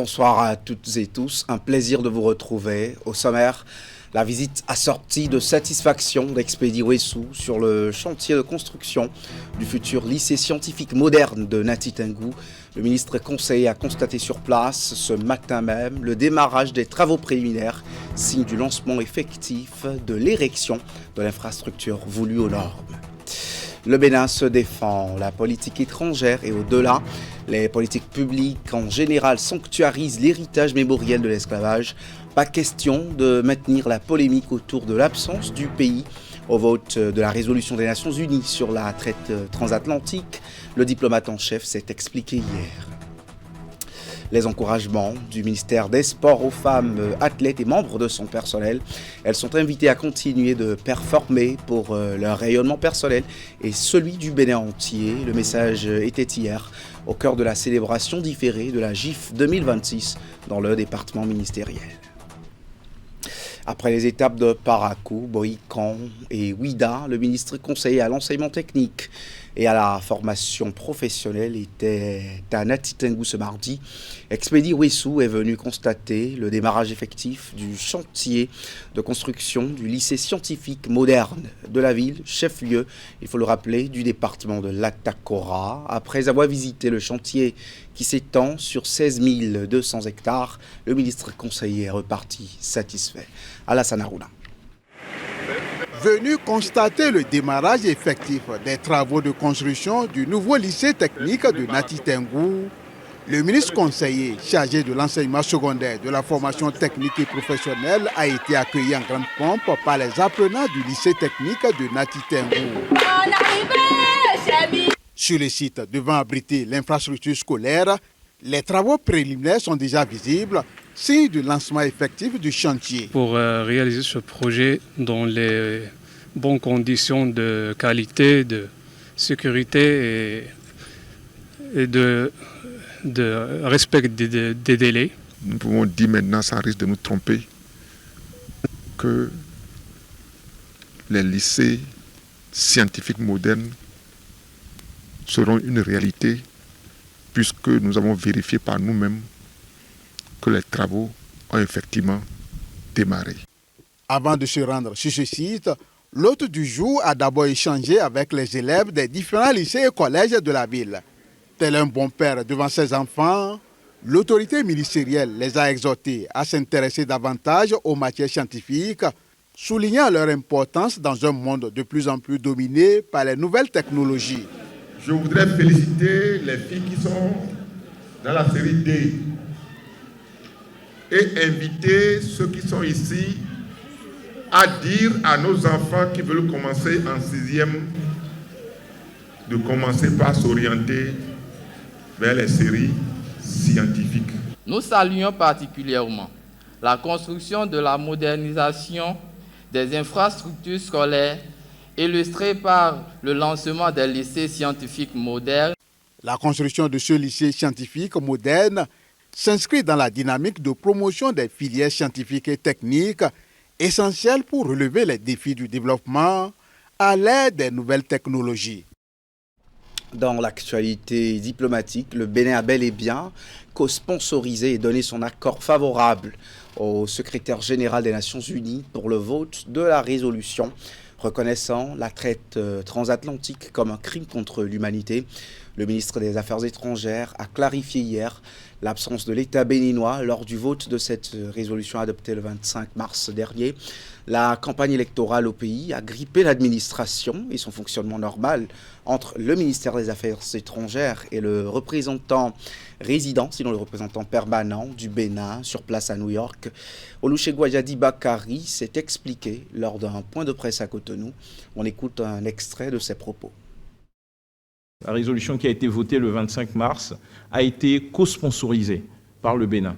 Bonsoir à toutes et tous, un plaisir de vous retrouver. Au sommaire, la visite assortie de satisfaction d'Expédie Ouessou sur le chantier de construction du futur lycée scientifique moderne de Nati Tengou. Le ministre conseiller a constaté sur place ce matin même le démarrage des travaux préliminaires, signe du lancement effectif de l'érection de l'infrastructure voulue aux normes. Le Bénin se défend, la politique étrangère et au-delà, les politiques publiques en général sanctuarisent l'héritage mémoriel de l'esclavage. Pas question de maintenir la polémique autour de l'absence du pays au vote de la résolution des Nations Unies sur la traite transatlantique. Le diplomate en chef s'est expliqué hier. Les encouragements du ministère des Sports aux femmes athlètes et membres de son personnel. Elles sont invitées à continuer de performer pour leur rayonnement personnel et celui du Bénin entier. Le message était hier au cœur de la célébration différée de la GIF 2026 dans le département ministériel. Après les étapes de Parakou, Boïkan et Ouida, le ministre conseiller à l'enseignement technique et à la formation professionnelle était à Nati Tengou ce mardi. Expédie Ouessou est venu constater le démarrage effectif du chantier de construction du lycée scientifique moderne de la ville, chef-lieu, il faut le rappeler, du département de l'Atakora. Après avoir visité le chantier qui s'étend sur 16 200 hectares, le ministre conseiller est reparti satisfait. Alassane Harouna. Venu constater le démarrage effectif des travaux de construction du nouveau lycée technique de Nati Tengou, le ministre conseiller chargé de l'enseignement secondaire, de la formation technique et professionnelle a été accueilli en grande pompe par les apprenants du lycée technique de Nati Tengou. Sur le site devant abriter l'infrastructure scolaire, les travaux préliminaires sont déjà visibles, signe du lancement effectif du chantier. Pour réaliser ce projet dans les bonnes conditions de qualité, de sécurité et de respect des délais. Nous pouvons dire maintenant, ça risque de nous tromper, que les lycées scientifiques modernes seront une réalité, puisque nous avons vérifié par nous-mêmes que les travaux ont effectivement démarré. Avant de se rendre sur ce site, l'hôte du jour a d'abord échangé avec les élèves des différents lycées et collèges de la ville. Tel un bon père devant ses enfants, l'autorité ministérielle les a exhortés à s'intéresser davantage aux matières scientifiques, soulignant leur importance dans un monde de plus en plus dominé par les nouvelles technologies. Je voudrais féliciter les filles qui sont dans la série D et inviter ceux qui sont ici à dire à nos enfants qui veulent commencer en 6e de commencer par s'orienter vers les séries scientifiques. Nous saluons particulièrement la construction de la modernisation des infrastructures scolaires illustrée par le lancement des lycées scientifiques modernes. La construction de ce lycée scientifique moderne s'inscrit dans la dynamique de promotion des filières scientifiques et techniques essentielles pour relever les défis du développement à l'aide des nouvelles technologies. Dans l'actualité diplomatique, le Bénin a bel et bien co-sponsorisé et donné son accord favorable au secrétaire général des Nations Unies pour le vote de la résolution reconnaissant la traite transatlantique comme un crime contre l'humanité. Le ministre des Affaires étrangères a clarifié hier l'absence de l'État béninois lors du vote de cette résolution adoptée le 25 mars dernier. La campagne électorale au pays a grippé l'administration et son fonctionnement normal entre le ministère des Affaires étrangères et le représentant résident, sinon le représentant permanent du Bénin sur place à New York. Olusegun Ajadi Bakari s'est expliqué lors d'un point de presse à Cotonou. On écoute un extrait de ses propos. La résolution qui a été votée le 25 mars a été co-sponsorisée par le Bénin.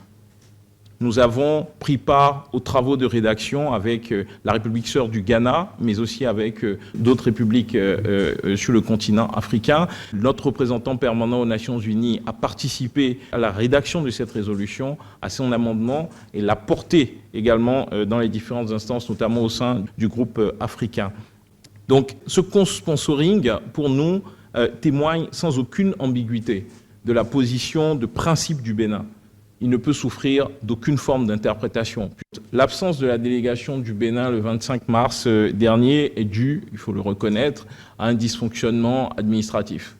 Nous avons pris part aux travaux de rédaction avec la République sœur du Ghana, mais aussi avec d'autres républiques sur le continent africain. Notre représentant permanent aux Nations Unies a participé à la rédaction de cette résolution, à son amendement, et l'a porté également dans les différentes instances, notamment au sein du groupe africain. Donc ce co-sponsoring, pour nous, témoigne sans aucune ambiguïté de la position de principe du Bénin. il ne peut souffrir d'aucune forme d'interprétation. L'absence de la délégation du Bénin le 25 mars dernier est due, il faut le reconnaître, à un dysfonctionnement administratif.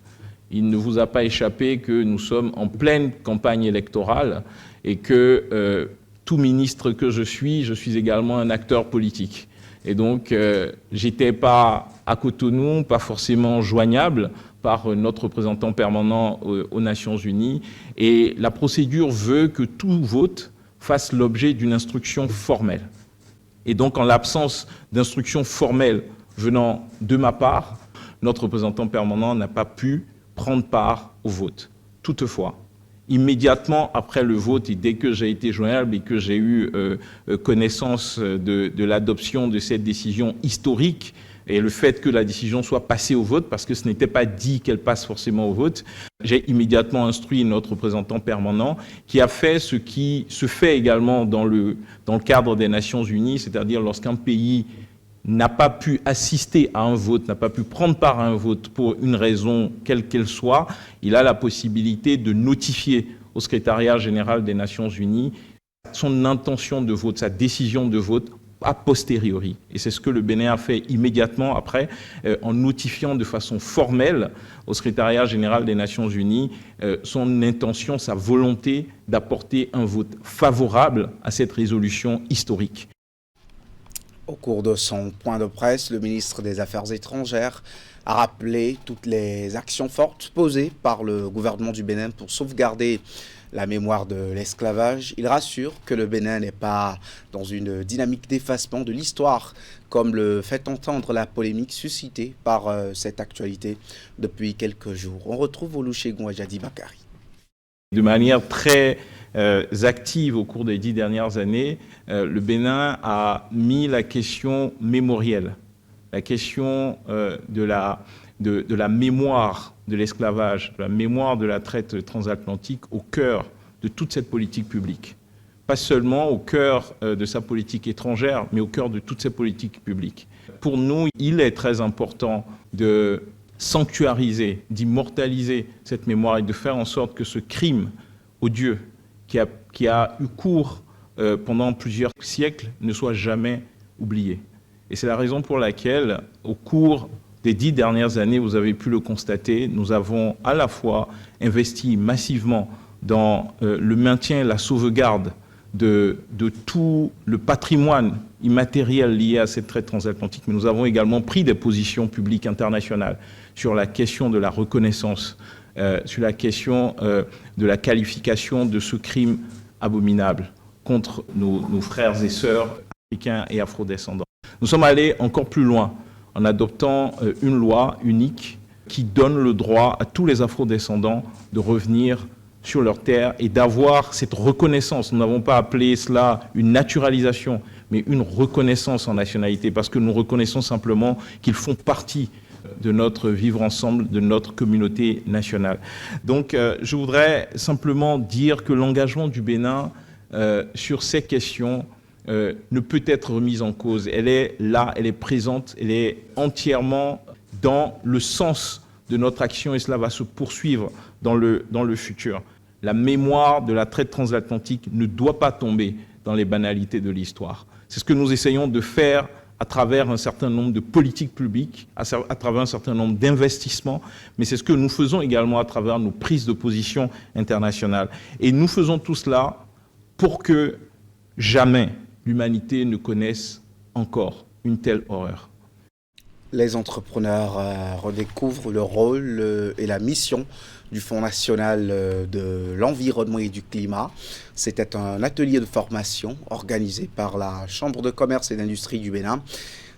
Il ne vous a pas échappé que nous sommes en pleine campagne électorale et que tout ministre que je suis également un acteur politique. Et donc, j'étais pas à Cotonou, pas forcément joignable par notre représentant permanent aux Nations Unies. Et la procédure veut que tout vote fasse l'objet d'une instruction formelle. Et donc, en l'absence d'instruction formelle venant de ma part, notre représentant permanent n'a pas pu prendre part au vote. Toutefois, immédiatement après le vote, et dès que j'ai été joignable et que j'ai eu connaissance de l'adoption de cette décision historique, et le fait que la décision soit passée au vote, parce que ce n'était pas dit qu'elle passe forcément au vote, j'ai immédiatement instruit notre représentant permanent qui a fait ce qui se fait également dans le cadre des Nations Unies, c'est-à-dire lorsqu'un pays n'a pas pu assister à un vote, n'a pas pu prendre part à un vote pour une raison quelle qu'elle soit, il a la possibilité de notifier au secrétariat général des Nations Unies son intention de vote, sa décision de vote a posteriori. Et c'est ce que le Bénin a fait immédiatement après, en notifiant de façon formelle au secrétariat général des Nations Unies son intention, sa volonté d'apporter un vote favorable à cette résolution historique. Au cours de son point de presse, le ministre des Affaires étrangères a rappelé toutes les actions fortes posées par le gouvernement du Bénin pour sauvegarder la mémoire de l'esclavage. Il rassure que le Bénin n'est pas dans une dynamique d'effacement de l'histoire, comme le fait entendre la polémique suscitée par cette actualité depuis quelques jours. On retrouve Olusegun Ajadi Bakari. De manière très active au cours des 10 dernières années, le Bénin a mis la question mémorielle, la question de la mémoire de l'esclavage, de la mémoire de la traite transatlantique au cœur de toute cette politique publique. Pas seulement au cœur de sa politique étrangère, mais au cœur de toutes ces politiques publiques. Pour nous, il est très important de sanctuariser, d'immortaliser cette mémoire et de faire en sorte que ce crime odieux qui a eu cours pendant plusieurs siècles ne soit jamais oublié. Et c'est la raison pour laquelle, au cours des 10 dernières années, vous avez pu le constater, nous avons à la fois investi massivement dans le maintien et la sauvegarde de tout le patrimoine immatériel lié à cette traite transatlantique, mais nous avons également pris des positions publiques internationales sur la question de la reconnaissance, sur la question de la qualification de ce crime abominable contre nos frères et sœurs africains et afrodescendants. Nous sommes allés encore plus loin en adoptant une loi unique qui donne le droit à tous les afrodescendants de revenir sur leur terre et d'avoir cette reconnaissance. Nous n'avons pas appelé cela une naturalisation, mais une reconnaissance en nationalité, parce que nous reconnaissons simplement qu'ils font partie de notre vivre ensemble, de notre communauté nationale. Donc, je voudrais simplement dire que l'engagement du Bénin sur ces questions ne peut être remise en cause. Elle est là, elle est présente, elle est entièrement dans le sens de notre action et cela va se poursuivre dans le futur. La mémoire de la traite transatlantique ne doit pas tomber dans les banalités de l'histoire. C'est ce que nous essayons de faire à travers un certain nombre de politiques publiques, à travers un certain nombre d'investissements, mais c'est ce que nous faisons également à travers nos prises de position internationales. Et nous faisons tout cela pour que jamais l'humanité ne connaisse encore une telle horreur. Les entrepreneurs redécouvrent le rôle et la mission du Fonds national de l'environnement et du climat. C'était un atelier de formation organisé par la Chambre de commerce et d'industrie du Bénin.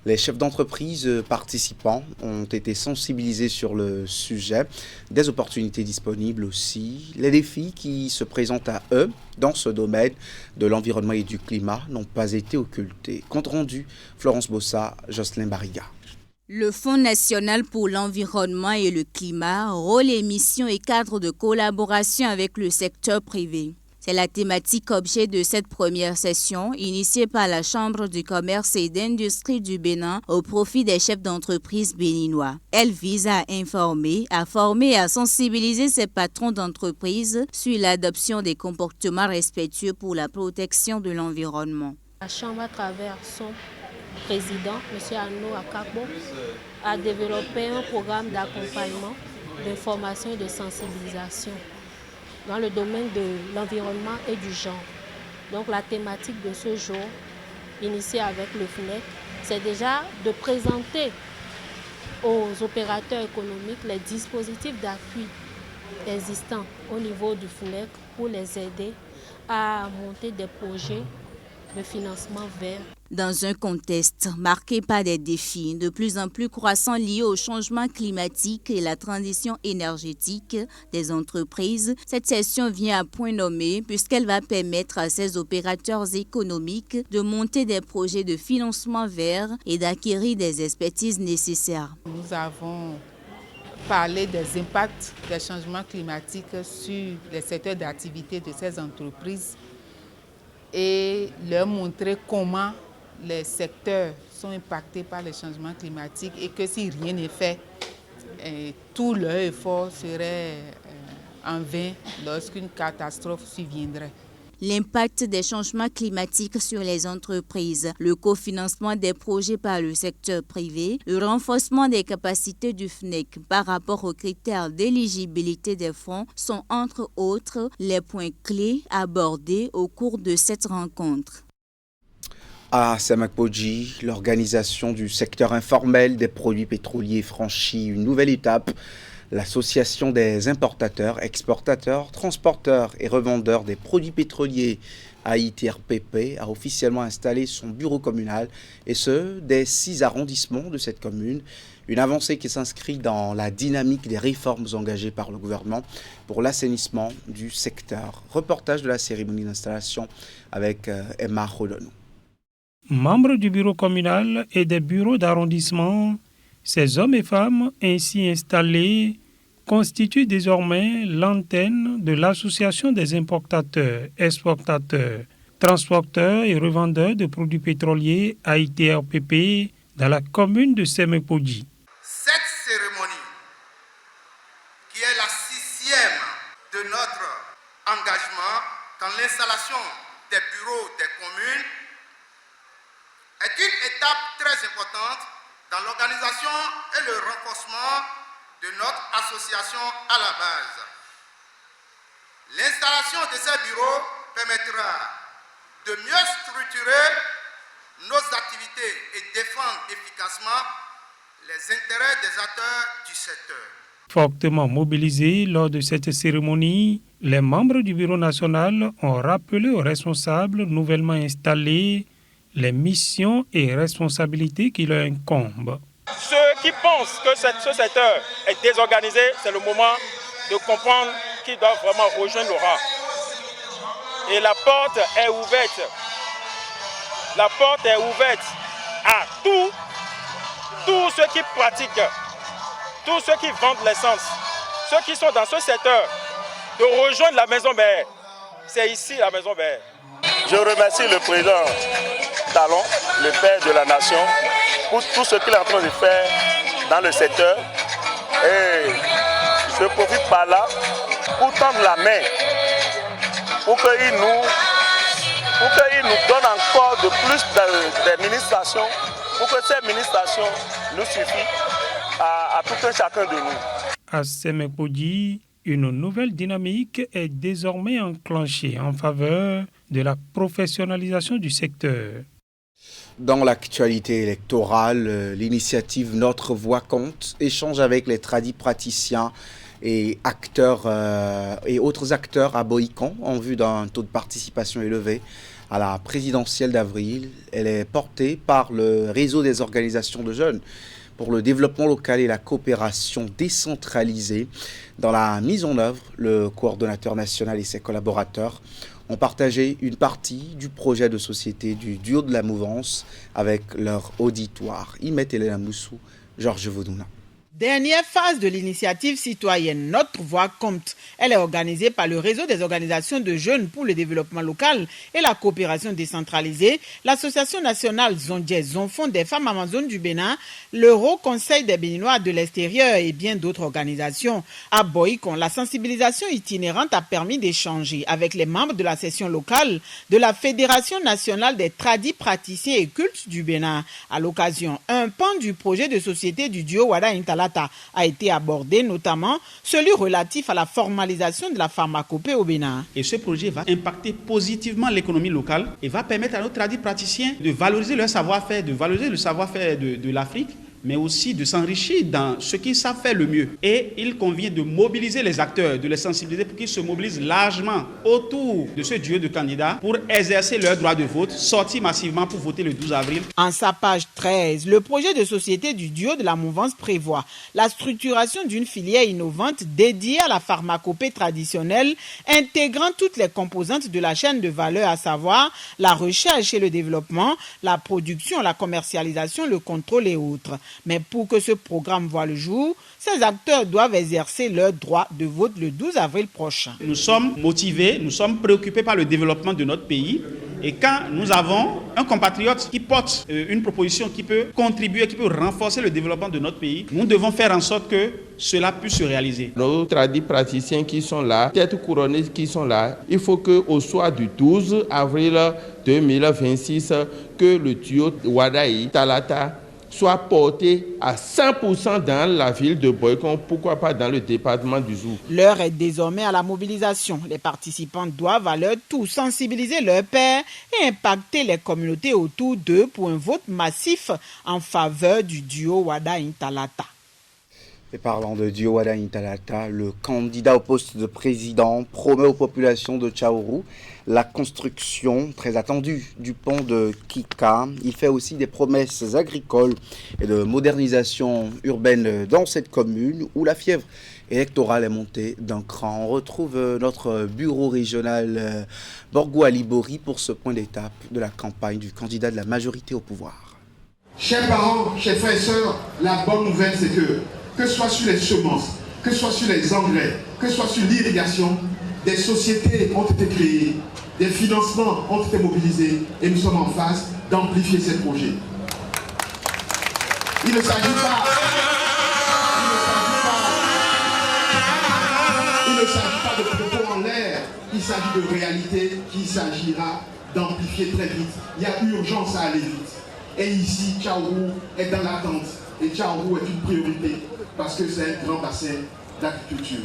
Les chefs d'entreprise participants ont été sensibilisés sur le sujet, des opportunités disponibles aussi. Les défis qui se présentent à eux dans ce domaine de l'environnement et du climat n'ont pas été occultés. Compte rendu, Florence Bossa, Jocelyn Barriga. Le Fonds national pour l'environnement et le climat, rôle et mission et cadre de collaboration avec le secteur privé. C'est la thématique objet de cette première session initiée par la Chambre du commerce et d'industrie du Bénin au profit des chefs d'entreprise béninois. Elle vise à informer, à former et à sensibiliser ces patrons d'entreprise sur l'adoption des comportements respectueux pour la protection de l'environnement. La Chambre, à travers son président, M. Arnaud Akakbo, a développé un programme d'accompagnement, d'information et de sensibilisation dans le domaine de l'environnement et du genre. Donc la thématique de ce jour, initiée avec le FNEC, c'est déjà de présenter aux opérateurs économiques les dispositifs d'appui existants au niveau du FNEC pour les aider à monter des projets de financement vert. Dans un contexte marqué par des défis de plus en plus croissants liés au changement climatique et la transition énergétique des entreprises, cette session vient à point nommé puisqu'elle va permettre à ces opérateurs économiques de monter des projets de financement vert et d'acquérir des expertises nécessaires. Nous avons parlé des impacts des changements climatiques sur les secteurs d'activité de ces entreprises et leur montrer comment les secteurs sont impactés par les changements climatiques et que si rien n'est fait, tout leur effort serait en vain lorsqu'une catastrophe surviendrait. L'impact des changements climatiques sur les entreprises, le cofinancement des projets par le secteur privé, le renforcement des capacités du FNEC par rapport aux critères d'éligibilité des fonds sont entre autres les points clés abordés au cours de cette rencontre. À Semakbodji, l'organisation du secteur informel des produits pétroliers franchit une nouvelle étape. L'Association des importateurs, exportateurs, transporteurs et revendeurs des produits pétroliers AITRPP a officiellement installé son bureau communal, et ce, des 6 arrondissements de cette commune. Une avancée qui s'inscrit dans la dynamique des réformes engagées par le gouvernement pour l'assainissement du secteur. Reportage de la cérémonie d'installation avec Emma Rodono. Membres du bureau communal et des bureaux d'arrondissement, ces hommes et femmes ainsi installés constituent désormais l'antenne de l'Association des importateurs, exportateurs, transporteurs et revendeurs de produits pétroliers AITRPP dans la commune de Semakbodji. Cette cérémonie, qui est la 6e de notre engagement dans l'installation des bureaux des communes, est une étape très importante dans l'organisation et le renforcement de notre association à la base. L'installation de ces bureaux permettra de mieux structurer nos activités et défendre efficacement les intérêts des acteurs du secteur. Fortement mobilisés lors de cette cérémonie, les membres du bureau national ont rappelé aux responsables nouvellement installés les missions et responsabilités qui leur incombent. Ceux qui pensent que ce secteur est désorganisé, c'est le moment de comprendre qu'ils doivent vraiment rejoindre le rang. Et la porte est ouverte. La porte est ouverte à tous ceux qui pratiquent, tous ceux qui vendent l'essence, ceux qui sont dans ce secteur, de rejoindre la maison mère. C'est ici la maison mère. Je remercie le président Talon, le père de la nation, pour tout ce qu'il est en train de faire dans le secteur. Et je profite par là pour tendre la main, pour qu'il nous donne encore de plus d'administration, pour que cette administration nous suffise à tout un chacun de nous. À Semakbodji, une nouvelle dynamique est désormais enclenchée en faveur de la professionnalisation du secteur. Dans l'actualité électorale, l'initiative Notre Voix compte échange avec les praticiens et acteurs et autres acteurs à Boïkan en vue d'un taux de participation élevé à la présidentielle d'avril. Elle est portée par le réseau des organisations de jeunes pour le développement local et la coopération décentralisée. Dans la mise en œuvre, le coordonnateur national et ses collaborateurs ont partagé une partie du projet de société du duo de la mouvance avec leur auditoire. Imet Elena Moussou, Georges Vaudouna. Dernière phase de l'initiative citoyenne Notre Voix compte. Elle est organisée par le réseau des organisations de jeunes pour le développement local et la coopération décentralisée, l'Association nationale Zondier Zonfond des femmes amazones du Bénin, l'Euro Conseil des Béninois de l'extérieur et bien d'autres organisations. À Boïcon, la sensibilisation itinérante a permis d'échanger avec les membres de la session locale de la Fédération nationale des tradis praticiens et cultes du Bénin. À l'occasion, un pan du projet de société du duo Wada Intalata a été abordé, notamment celui relatif à la formalisation de la pharmacopée au Bénin. Et ce projet va impacter positivement l'économie locale et va permettre à nos tradis praticiens de valoriser leur savoir-faire, de valoriser le savoir-faire de l'Afrique, mais aussi de s'enrichir dans ce qu'ils savent faire le mieux. Et il convient de mobiliser les acteurs, de les sensibiliser pour qu'ils se mobilisent largement autour de ce duo de candidats pour exercer leur droit de vote, sortir massivement pour voter le 12 avril. En sa page 13, le projet de société du duo de la mouvance prévoit la structuration d'une filière innovante dédiée à la pharmacopée traditionnelle, intégrant toutes les composantes de la chaîne de valeur, à savoir la recherche et le développement, la production, la commercialisation, le contrôle et autres. Mais pour que ce programme voie le jour, ces acteurs doivent exercer leur droit de vote le 12 avril prochain. Nous sommes motivés, nous sommes préoccupés par le développement de notre pays. Et quand nous avons un compatriote qui porte une proposition qui peut contribuer, qui peut renforcer le développement de notre pays, nous devons faire en sorte que cela puisse se réaliser. Nos tradis praticiens qui sont là, têtes couronnées qui sont là, il faut qu'au soir du 12 avril 2026, que le duo Wada Intalata soit porté à 100% dans la ville de Boïcon, pourquoi pas dans le département du Zou. L'heure est désormais à la mobilisation. Les participants doivent à leur tour sensibiliser leurs pairs et impacter les communautés autour d'eux pour un vote massif en faveur du duo Wada Intalata. Et parlant de duo Wada Intalata, le candidat au poste de président promet aux populations de Tchaourou la construction très attendue du pont de Kika. Il fait aussi des promesses agricoles et de modernisation urbaine dans cette commune où la fièvre électorale est montée d'un cran. On retrouve notre bureau régional Borgo Alibori pour ce point d'étape de la campagne du candidat de la majorité au pouvoir. Chers parents, chers frères et sœurs, la bonne nouvelle c'est que ce soit sur les semences, que ce soit sur les engrais, que ce soit sur l'irrigation, des sociétés ont été créées, des financements ont été mobilisés et nous sommes en phase d'amplifier ces projets. Il ne s'agit pas de propos en l'air, il s'agit de réalité qu'il s'agira d'amplifier très vite. Il y a urgence à aller vite. Et ici, Tchaourou est dans l'attente. Et Tchaourou est une priorité parce que c'est un grand bassin d'agriculture.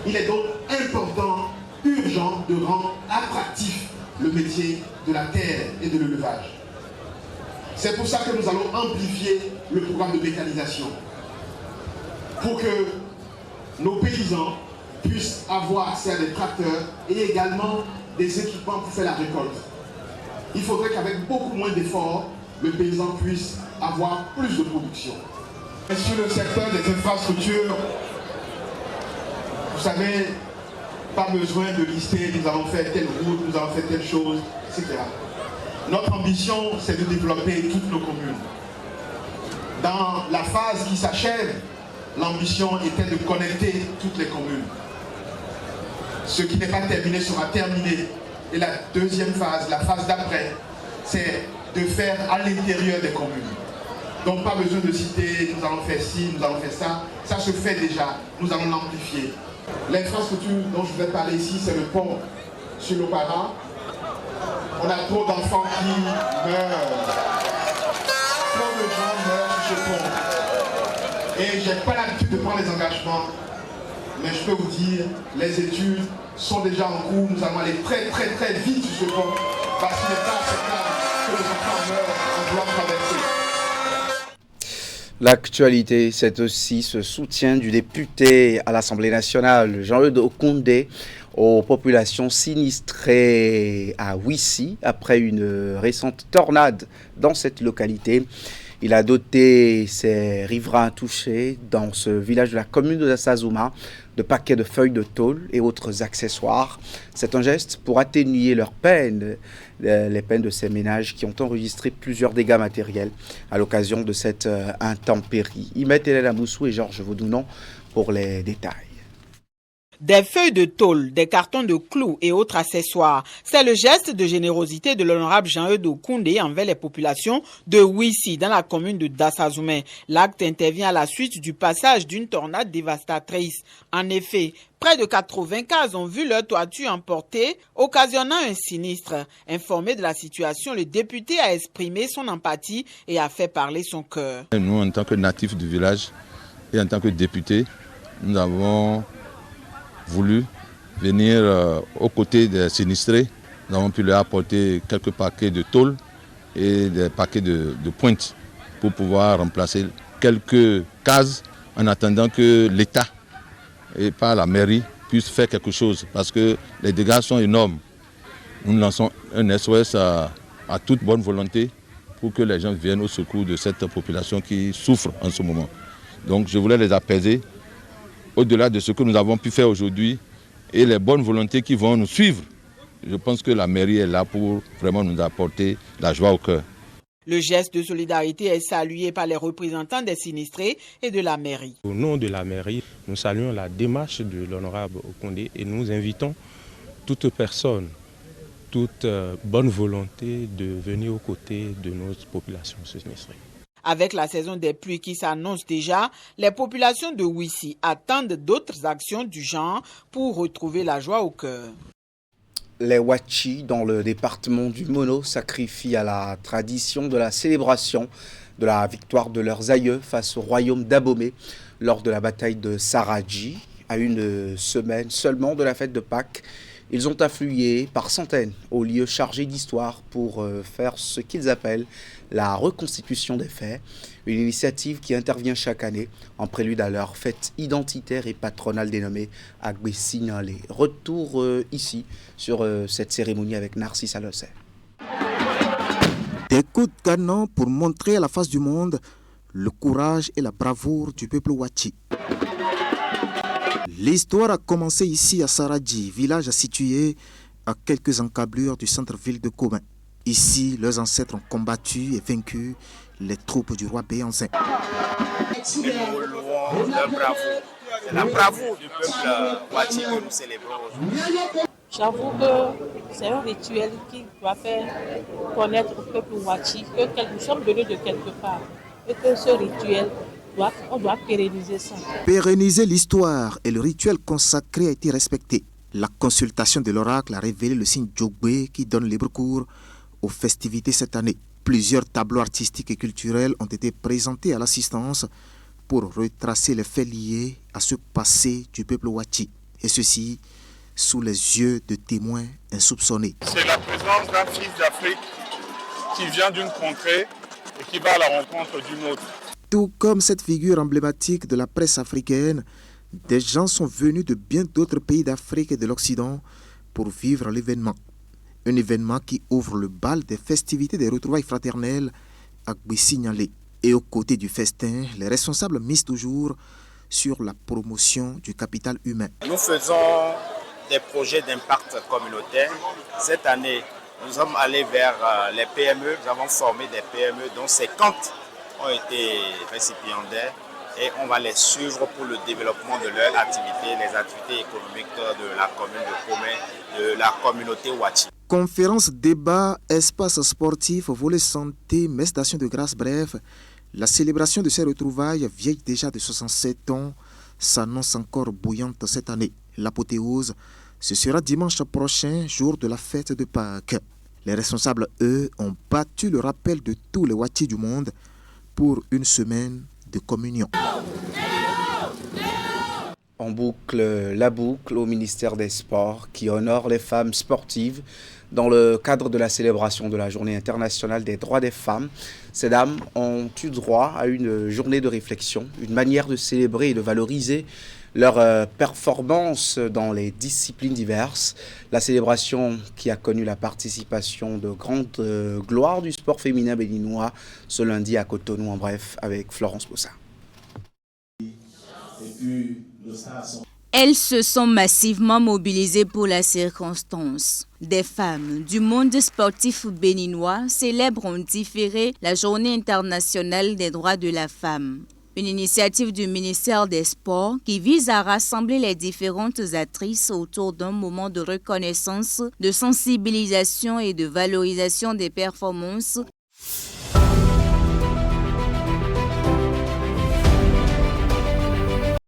Il est donc important, urgent de rendre attractif le métier de la terre et de l'élevage. C'est pour ça que nous allons amplifier le programme de mécanisation pour que nos paysans puissent avoir accès à des tracteurs et également des équipements pour faire la récolte. Il faudrait qu'avec beaucoup moins d'efforts, le paysan puisse avoir plus de production. Et sur le secteur des infrastructures, vous savez, pas besoin de lister, nous avons fait telle route, nous avons fait telle chose, etc. Notre ambition, c'est de développer toutes nos communes. Dans la phase qui s'achève, l'ambition était de connecter toutes les communes. Ce qui n'est pas terminé sera terminé. Et la deuxième phase, la phase d'après, c'est de faire à l'intérieur des communes. Donc pas besoin de citer, nous allons faire ci, nous allons faire ça. Ça se fait déjà, nous allons l'amplifier. L'infrastructure dont je vais parler ici, c'est le pont sur l'Opara. On a trop d'enfants qui meurent. Trop de gens meurent sur ce pont. Et je n'ai pas l'habitude de prendre les engagements. Mais je peux vous dire, les études sont déjà en cours. Nous allons aller très vite sur ce pont. Parce qu'il n'est pas acceptable que les enfants meurent en voulant traverser. L'actualité, c'est aussi ce soutien du député à l'Assemblée nationale, Jean-Eudes Okondé, aux populations sinistrées à Ouissi après une récente tornade dans cette localité. Il a doté ses riverains touchés dans ce village de la commune de Sazuma de paquets de feuilles de tôle et autres accessoires. C'est un geste pour atténuer leurs peines, les peines de ces ménages qui ont enregistré plusieurs dégâts matériels à l'occasion de cette intempérie. Imet Hélène Amoussou et Georges Vaudounon pour les détails. Des feuilles de tôle, des cartons de clous et autres accessoires. C'est le geste de générosité de l'honorable Jean-Eudes Koundé envers les populations de Ouissi dans la commune de Dassazoumé. L'acte intervient à la suite du passage d'une tornade dévastatrice. En effet, près de 80 cases ont vu leur toiture emportée, occasionnant un sinistre. Informé de la situation, le député a exprimé son empathie et a fait parler son cœur. Nous, en tant que natifs du village et en tant que députés, nous avons voulu venir aux côtés des sinistrés. Nous avons pu leur apporter quelques paquets de tôle et des paquets de pointe pour pouvoir remplacer quelques cases en attendant que l'État et pas la mairie puissent faire quelque chose parce que les dégâts sont énormes. Nous lançons un SOS à toute bonne volonté pour que les gens viennent au secours de cette population qui souffre en ce moment. Donc je voulais les apaiser. Au-delà de ce que nous avons pu faire aujourd'hui et les bonnes volontés qui vont nous suivre, je pense que la mairie est là pour vraiment nous apporter la joie au cœur. Le geste de solidarité est salué par les représentants des sinistrés et de la mairie. Au nom de la mairie, nous saluons la démarche de l'honorable Koundé et nous invitons toute personne, toute bonne volonté de venir aux côtés de nos populations sinistrées. Avec la saison des pluies qui s'annonce déjà, les populations de Ouissi attendent d'autres actions du genre pour retrouver la joie au cœur. Les Wachi, dans le département du Mono, sacrifient à la tradition de la célébration de la victoire de leurs aïeux face au royaume d'Abomey lors de la bataille de Saradji. À une semaine seulement de la fête de Pâques, ils ont afflué par centaines au lieu chargé d'histoire pour faire ce qu'ils appellent la reconstitution des faits, une initiative qui intervient chaque année en prélude à leur fête identitaire et patronale dénommée Agbesignale. Retour ici sur cette cérémonie avec Narcisse Alossé. Des coups de canon pour montrer à la face du monde le courage et la bravoure du peuple Wachi. L'histoire a commencé ici à Saradji, village situé à quelques encablures du centre-ville de Koumé. Ici, leurs ancêtres ont combattu et vaincu les troupes du roi Béanzin. Nous louons leur bravoure. C'est la bravoure du peuple Wachi que nous célébrons aujourd'hui. J'avoue que c'est un rituel qui doit faire connaître au peuple Wachi que nous sommes venus de quelque part et que ce rituel, on doit pérenniser ça. Pérenniser l'histoire et le rituel consacré a été respecté. La consultation de l'oracle a révélé le signe Djogbe qui donne libre cours aux festivités cette année. Plusieurs tableaux artistiques et culturels ont été présentés à l'assistance pour retracer les faits liés à ce passé du peuple Wachi. Et ceci sous les yeux de témoins insoupçonnés. C'est la présence d'un fils d'Afrique qui vient d'une contrée et qui va à la rencontre d'une autre. Tout comme cette figure emblématique de la presse africaine, des gens sont venus de bien d'autres pays d'Afrique et de l'Occident pour vivre l'événement. Un événement qui ouvre le bal des festivités des retrouvailles fraternelles à Agbesignale. Et aux côtés du festin, les responsables misent toujours sur la promotion du capital humain. Nous faisons des projets d'impact communautaire. Cette année, nous sommes allés vers les PME. Nous avons formé des PME dont 50 ont été récipiendaires et on va les suivre pour le développement de leurs activités, les activités économiques de la commune de Koumé, de la communauté Wachi. Conférences, débats, espaces sportifs, volets santé, messe d'action de grâce, bref, la célébration de ces retrouvailles, vieille déjà de 67 ans, s'annonce encore bouillante cette année. L'apothéose, ce sera dimanche prochain, jour de la fête de Pâques. Les responsables, eux, ont battu le rappel de tous les Wachi du monde pour une semaine de communion. On boucle la boucle au ministère des Sports qui honore les femmes sportives dans le cadre de la célébration de la Journée internationale des droits des femmes. Ces dames ont eu droit à une journée de réflexion, une manière de célébrer et de valoriser leurs performances dans les disciplines diverses. La célébration qui a connu la participation de grandes gloires du sport féminin béninois ce lundi à Cotonou, en bref, avec Florence Bossa. Elles se sont massivement mobilisées pour la circonstance. Des femmes du monde sportif béninois célèbrent en différé la Journée internationale des droits de la femme. Une initiative du ministère des Sports qui vise à rassembler les différentes actrices autour d'un moment de reconnaissance, de sensibilisation et de valorisation des performances.